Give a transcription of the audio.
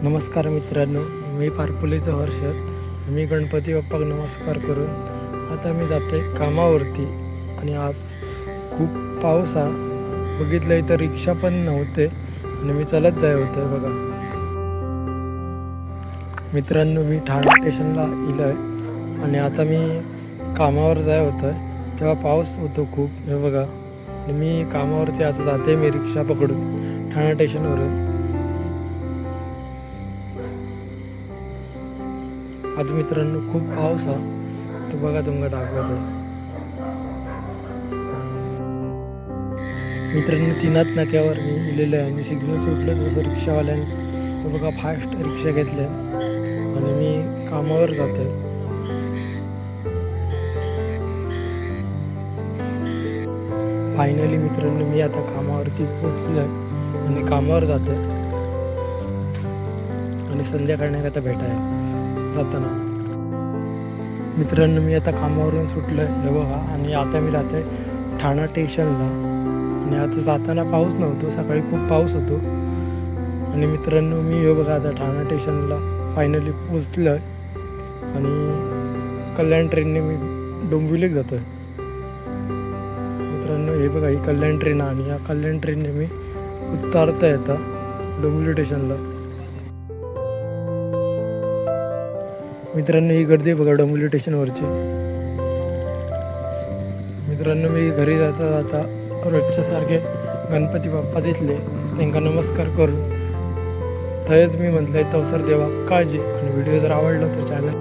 नमस्कार मित्रांनो, मी पारपुलीचं हर्षद. मी गणपती बाप्पाक नमस्कार करून आता मी जाते कामावरती. आणि आज खूप पाऊस हा. बघितलं इथं रिक्षा पण नव्हते आणि मी चालत जाय होतं. बघा मित्रांनो, मी ठाणे स्टेशनला इलं आहे आणि आता मी कामावर जाय होतं तेव्हा पाऊस होतो खूप. हे बघा, आणि मी कामावरती आता जाते मी रिक्षा पकडून ठाणे स्टेशनवरून. आज मित्रांनो खूप पाऊस हा. तो बघा तुमका दाखवतो. मित्रांनो 3 नाक्यावर मी इलेलं आहे आणि सिग्नल सुटलं तसं रिक्षावाल्याने तो बघा फास्ट रिक्षा घेतल्या आणि मी कामावर जाते. फायनली मित्रांनो मी आता कामावरती पोचलोय आणि कामावर जाते आणि संध्याकाळी आता भेटाय जाताना. मित्रांनो मी आता कामावरून सुटलोय हे बघा आणि आता मी जाते ठाणा स्टेशनला. आणि आता जाताना पाऊस नव्हतो, सकाळी खूप पाऊस होतो. आणि मित्रांनो मी हे बघा आता ठाणा स्टेशनला फायनली पोचलोय आणि कल्याण ट्रेनने मी डोंबिवलीत जातोय. मित्रांनो हे बघा ही कल्याण ट्रेन आहे आणि या कल्याण ट्रेनने मी उतरतोय आता डोंबिवली स्टेशनला. मित्रांनो ही गर्दी बघा डोंबिवली स्टेशनवरची. मित्रांनो मी घरी जाता जाता रोजच्या सारखे गणपती बाप्पा दिसले, त्यांना नमस्कार करून थंयच मी म्हटलंय तवसर देवा काळजी. आणि व्हिडिओ जर आवडला तर चॅनल